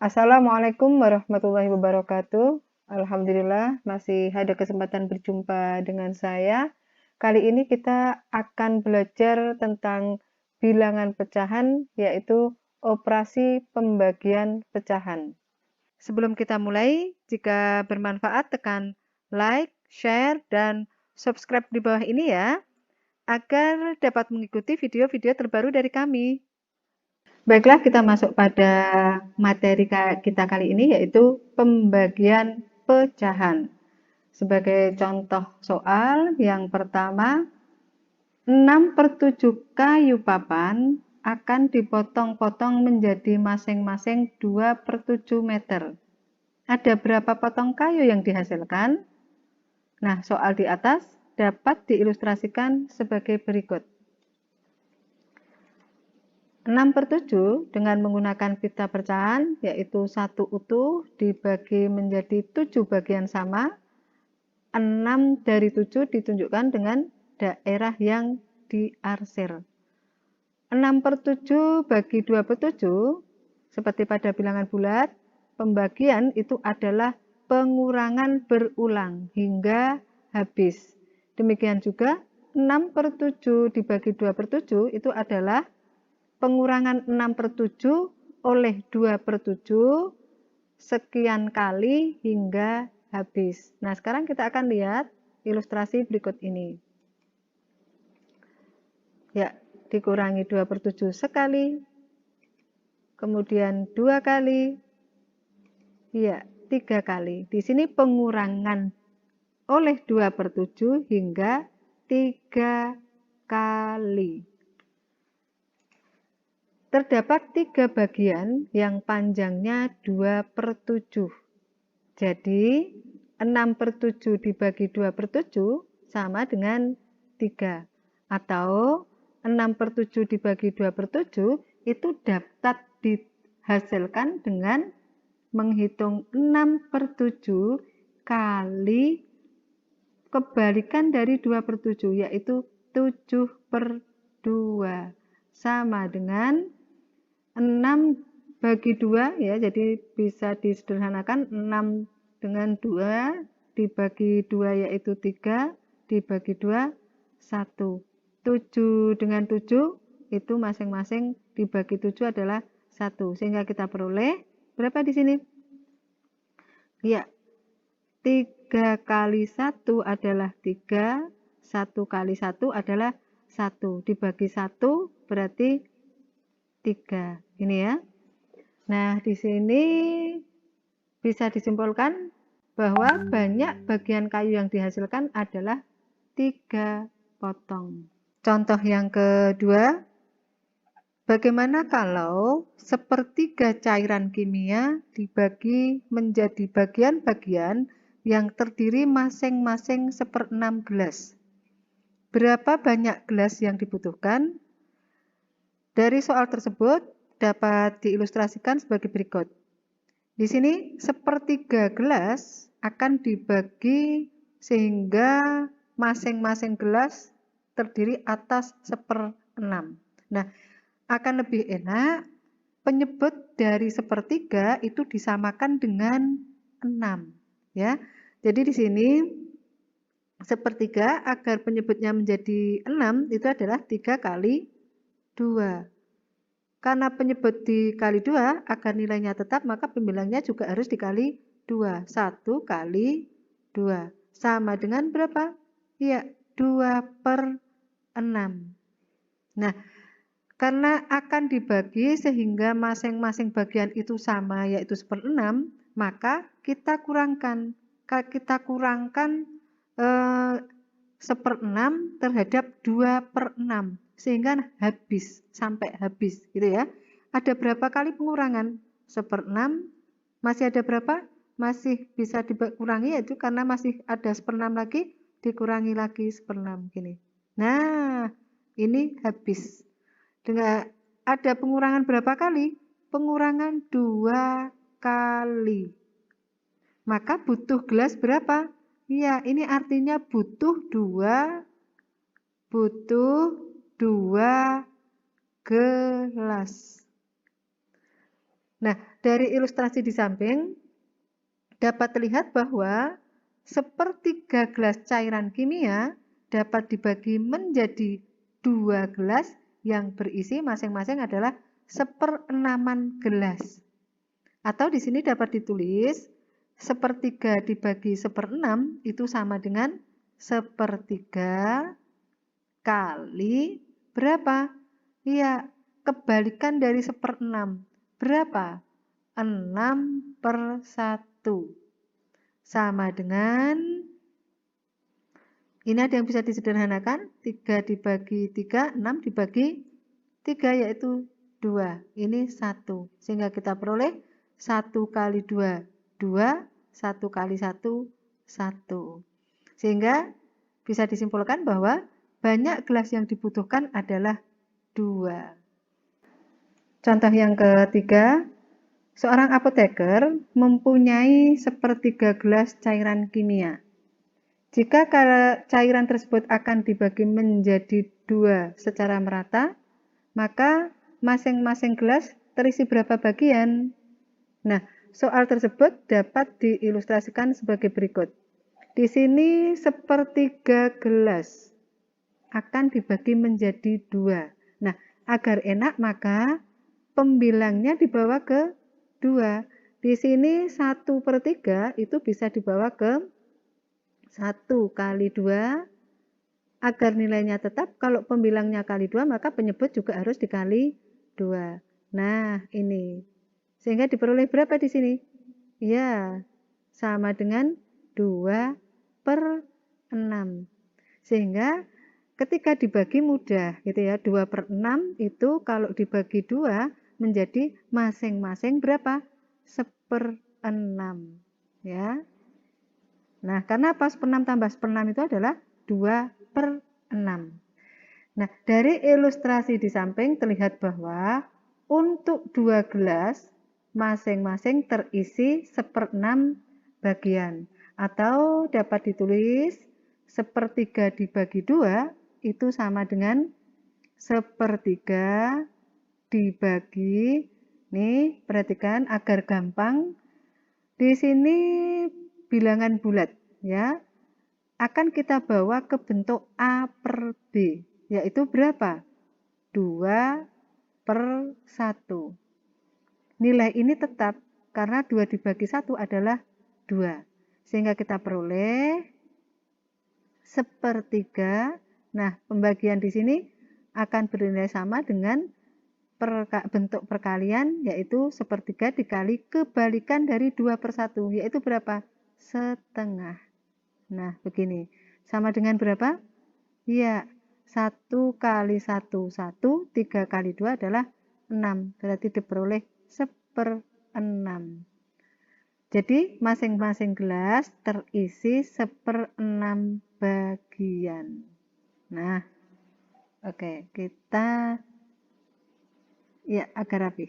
Assalamualaikum warahmatullahi wabarakatuh. Alhamdulillah masih ada kesempatan berjumpa dengan saya. Kali ini kita akan belajar tentang bilangan pecahan, yaitu operasi pembagian pecahan. Sebelum kita mulai, jika bermanfaat tekan like, share, dan subscribe di bawah ini ya, agar dapat mengikuti video-video terbaru dari kami. Baiklah, kita masuk pada materi kita kali ini, yaitu pembagian pecahan. Sebagai contoh soal, yang pertama, 6/7 kayu papan akan dipotong-potong menjadi masing-masing 2/7 meter. Ada berapa potong kayu yang dihasilkan? Nah, soal di atas dapat diilustrasikan sebagai berikut. 6/7 dengan menggunakan pita pecahan, yaitu 1 utuh dibagi menjadi 7 bagian sama. 6 dari 7 ditunjukkan dengan daerah yang diarsir. 6/7 bagi 2/7, seperti pada bilangan bulat, pembagian itu adalah pengurangan berulang hingga habis. Demikian juga 6/7 dibagi 2/7 itu adalah pengurangan 6/7 oleh 2/7 sekian kali hingga habis. Nah, sekarang kita akan lihat ilustrasi berikut ini. Ya, dikurangi 2/7 sekali, kemudian 2 kali, ya, 3 kali. Di sini pengurangan oleh 2/7 hingga 3 kali. Terdapat 3 bagian yang panjangnya 2/7. Jadi, 6/7 dibagi 2/7 sama dengan 3. Atau 6/7 dibagi 2/7 itu dapat dihasilkan dengan menghitung 6/7 kali kebalikan dari 2/7, yaitu 7/2. Sama dengan 6 bagi 2 ya, jadi bisa disederhanakan 6 dengan 2 dibagi 2 yaitu 3, dibagi 2 1. 7 dengan 7 itu masing-masing dibagi 7 adalah 1. Sehingga kita peroleh berapa di sini? Ya, 3 kali 1 adalah 3, 1 kali 1 adalah 1. Dibagi 1 berarti 3. Ini ya. Nah, di sini bisa disimpulkan bahwa banyak bagian kayu yang dihasilkan adalah 3 potong. Contoh yang kedua, bagaimana kalau sepertiga cairan kimia dibagi menjadi bagian-bagian yang terdiri masing-masing 1/6 gelas? Berapa banyak gelas yang dibutuhkan? Dari soal tersebut dapat diilustrasikan sebagai berikut. Di sini sepertiga gelas akan dibagi sehingga masing-masing gelas terdiri atas 1/6. Nah, akan lebih enak penyebut dari sepertiga itu disamakan dengan 6. Ya. Jadi di sini sepertiga agar penyebutnya menjadi 6 itu adalah 3 kali 2. Karena penyebut dikali 2 agar nilainya tetap, maka pembilangnya juga harus dikali 2. 1 kali 2. Sama dengan berapa? Ya, 2/6. Nah, karena akan dibagi sehingga masing-masing bagian itu sama, yaitu 1/6, maka kita kurangkan. Kita kurangkan 1/6 terhadap 2/6 sehingga habis, sampai habis gitu ya. Ada berapa kali pengurangan? 1/6, masih ada berapa? Masih bisa dikurangi, yaitu karena masih ada 1/6 lagi, dikurangi lagi 1/6 gini. Nah, ini habis. Dengan ada pengurangan berapa kali? Pengurangan 2 kali. Maka butuh gelas berapa? Iya, ini artinya butuh 2 gelas. Nah, dari ilustrasi di samping dapat terlihat bahwa sepertiga gelas cairan kimia dapat dibagi menjadi 2 gelas yang berisi masing-masing adalah 1/6 gelas. Atau di sini dapat ditulis sepertiga dibagi 1/6 itu sama dengan sepertiga kali berapa? Iya, kebalikan dari 1/6. Berapa? 6/1. Sama dengan, ini ada yang bisa disederhanakan, 3 dibagi 3, 6 dibagi 3 yaitu 2. Ini 1. Sehingga kita peroleh 1 kali 2, 2, 1 kali 1, 1. Sehingga bisa disimpulkan bahwa banyak gelas yang dibutuhkan adalah 2. Contoh yang ketiga, seorang apoteker mempunyai sepertiga gelas cairan kimia. Jika cairan tersebut akan dibagi menjadi 2 secara merata, maka masing-masing gelas terisi berapa bagian? Nah, soal tersebut dapat diilustrasikan sebagai berikut. Di sini sepertiga gelas akan dibagi menjadi 2. Nah, agar enak maka pembilangnya dibawa ke 2. Di sini 1/3 itu bisa dibawa ke 1 kali 2. Agar nilainya tetap, kalau pembilangnya kali 2 maka penyebut juga harus dikali 2. Nah, ini. Sehingga diperoleh berapa di sini? Ya, sama dengan 2/6. Sehingga ketika dibagi mudah gitu ya. 2/6 itu kalau dibagi 2 menjadi masing-masing berapa? 1/6 ya. Nah, karena apa? 1/6 tambah 1/6 itu adalah 2/6. Nah, dari ilustrasi di samping terlihat bahwa untuk 2 gelas masing-masing terisi 1/6 bagian. Atau dapat ditulis sepertiga dibagi 2 itu sama dengan sepertiga dibagi, nih perhatikan agar gampang, di sini bilangan bulat ya, akan kita bawa ke bentuk A/B, yaitu berapa? 2/1. Nilai ini tetap karena 2 dibagi 1 adalah 2. Sehingga kita peroleh sepertiga. Nah, pembagian di sini akan bernilai sama dengan bentuk perkalian, yaitu sepertiga dikali kebalikan dari 2/1, yaitu berapa? Setengah. Nah, begini. Sama dengan berapa? Ya, 1 kali 1, 1, 3 kali 2 adalah 6. Berarti diperoleh 1/6. Jadi, masing-masing gelas terisi 1/6 bagian. Nah, oke, kita ya agar rapi.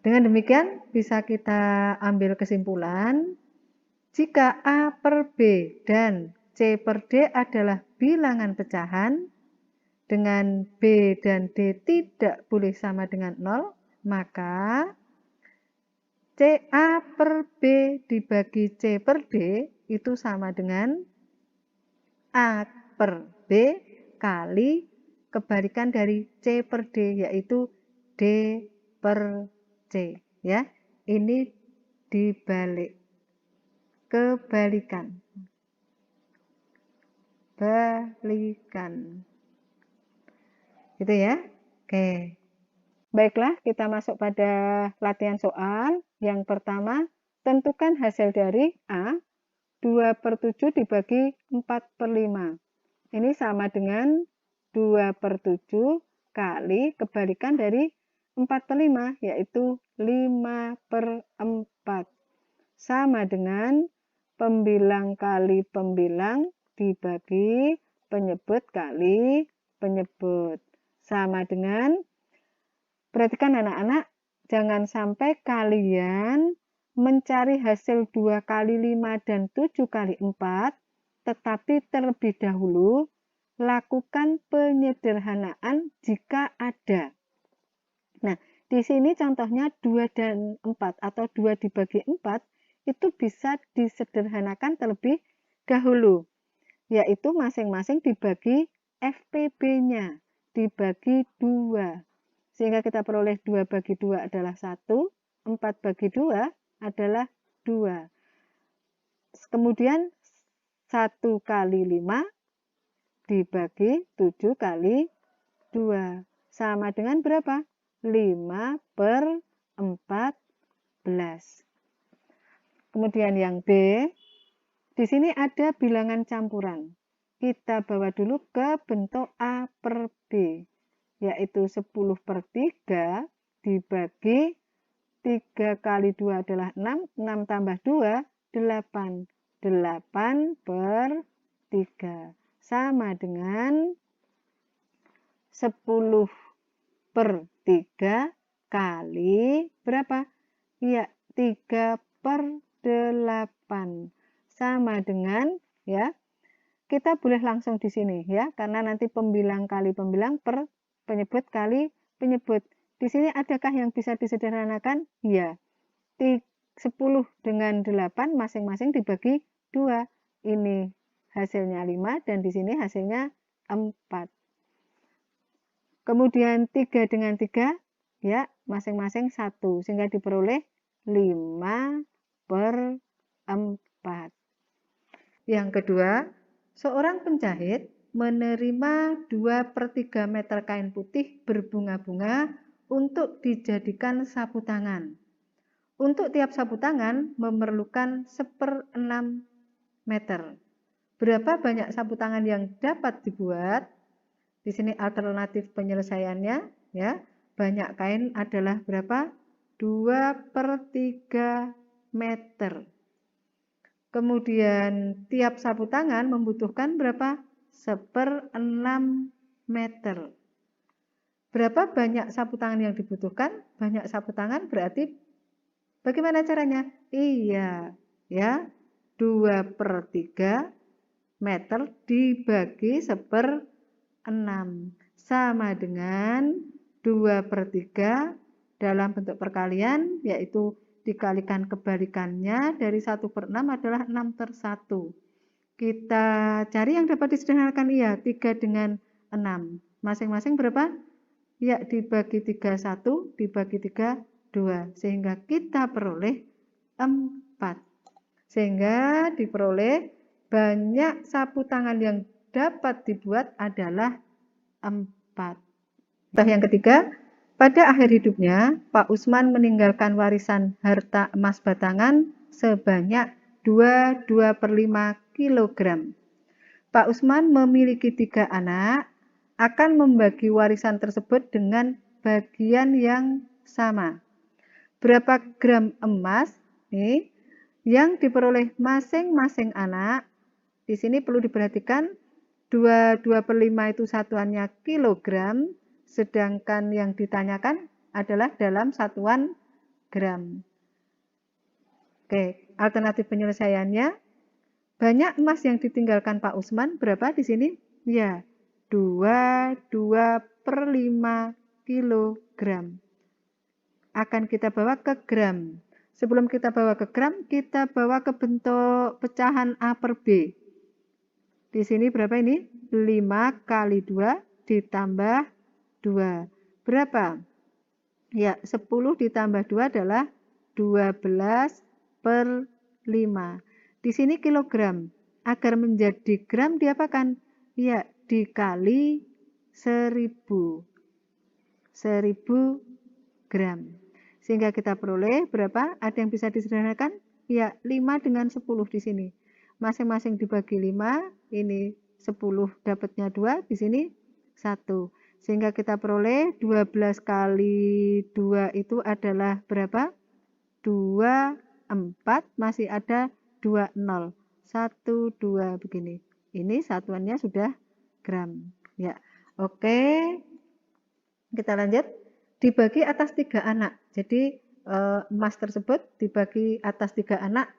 Dengan demikian bisa kita ambil kesimpulan, jika A/B dan C/D adalah bilangan pecahan, dengan B dan D tidak boleh sama dengan 0, maka A/B dibagi C/D itu sama dengan A/B kali kebalikan dari C/D, yaitu D/C ya. Ini dibalik, kebalikan, balikan gitu ya. Oke, baiklah, kita masuk pada latihan soal. Yang pertama, tentukan hasil dari A. 2/7 dibagi 4/5. Ini sama dengan 2/7 kali kebalikan dari 4/5, yaitu 5/4. Sama dengan pembilang kali pembilang dibagi penyebut kali penyebut. Sama dengan, perhatikan anak-anak, jangan sampai kalian mencari hasil 2 kali 5 dan 7 kali 4, tetapi terlebih dahulu lakukan penyederhanaan jika ada. Nah, di sini contohnya 2 dan 4 atau 2 dibagi 4 itu bisa disederhanakan terlebih dahulu, yaitu masing-masing dibagi FPB-nya, dibagi 2. Sehingga kita peroleh 2 bagi 2 adalah 1, 4 bagi 2 adalah 2. Kemudian 1 kali 5 dibagi 7 kali 2. Sama dengan berapa? 5/14. Kemudian yang B, di sini ada bilangan campuran. Kita bawa dulu ke bentuk A per B, yaitu 10/3 dibagi 3 kali 2 adalah 6, 6 tambah 2, 8. 8/3 sama dengan 10/3 kali berapa? Ya, 3/8 sama dengan, ya, kita boleh langsung di sini ya, karena nanti pembilang kali pembilang per penyebut kali penyebut. Di sini adakah yang bisa disederhanakan? Ya, 10 dengan 8 masing-masing dibagi 2. Ini hasilnya 5 dan di sini hasilnya 4. Kemudian 3 dengan 3, ya, masing-masing 1, sehingga diperoleh 5/4. Yang kedua, seorang penjahit menerima 2/3 meter kain putih berbunga-bunga untuk dijadikan sapu tangan. Untuk tiap sapu tangan memerlukan 1/6 meter. Berapa banyak sapu tangan yang dapat dibuat? Di sini alternatif penyelesaiannya, ya. Banyak kain adalah berapa? 2/3 meter. Kemudian tiap sapu tangan membutuhkan berapa? 1/6 meter. Berapa banyak sapu tangan yang dibutuhkan? Banyak sapu tangan berarti bagaimana caranya? Iya, ya. 2/3 meter dibagi 1/6 sama dengan 2/3 dalam bentuk perkalian, yaitu dikalikan kebalikannya dari 1/6 adalah 6/1. Kita cari yang dapat disederhanakan, iya, 3 dengan 6. Masing-masing berapa? Ya, dibagi 3 1, dibagi 3 2. Sehingga kita peroleh 4. Sehingga diperoleh banyak sapu tangan yang dapat dibuat adalah 4. Contoh yang ketiga, pada akhir hidupnya, Pak Usman meninggalkan warisan harta emas batangan sebanyak 2/5 kg. Pak Usman memiliki 3 anak, akan membagi warisan tersebut dengan bagian yang sama. Berapa gram emas nih yang diperoleh masing-masing anak? Di sini perlu diperhatikan 2/5 itu satuannya kilogram, sedangkan yang ditanyakan adalah dalam satuan gram. Oke, alternatif penyelesaiannya, banyak emas yang ditinggalkan Pak Usman berapa di sini? Ya, 2/5 kilogram. Akan kita bawa ke gram. Sebelum kita bawa ke gram, kita bawa ke bentuk pecahan A per B. Di sini berapa ini? 5 kali 2 ditambah 2. Berapa? Ya, 10 ditambah 2 adalah 12/5. Di sini kilogram. Agar menjadi gram diapakan? Ya, dikali 1000. 1000 gram. Sehingga kita peroleh berapa? Ada yang bisa disederhanakan? Ya, 5 dengan 10 di sini. Masing-masing dibagi 5, ini 10 dapatnya 2, di sini 1. Sehingga kita peroleh 12 kali 2 itu adalah berapa? 24, masih ada 2 0. 1, 2, begini. Ini satuannya sudah gram. Ya, oke. Kita lanjut. Dibagi atas 3 anak. Jadi emas tersebut dibagi atas 3 anak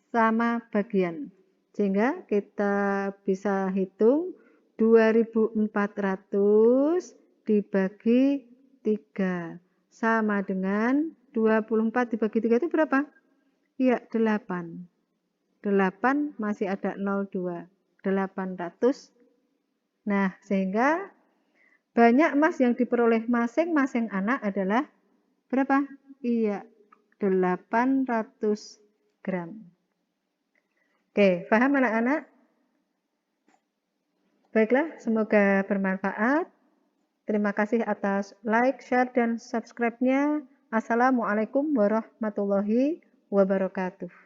sama bagian. Sehingga kita bisa hitung 2400 dibagi 3. sama dengan 24 dibagi 3 itu berapa? Iya, 8. 8 masih ada 02. 800. Nah, sehingga banyak emas yang diperoleh masing-masing anak adalah berapa? Iya, 800 gram. Oke, paham anak-anak? Baiklah, semoga bermanfaat. Terima kasih atas like, share, dan subscribe-nya. Assalamualaikum warahmatullahi wabarakatuh.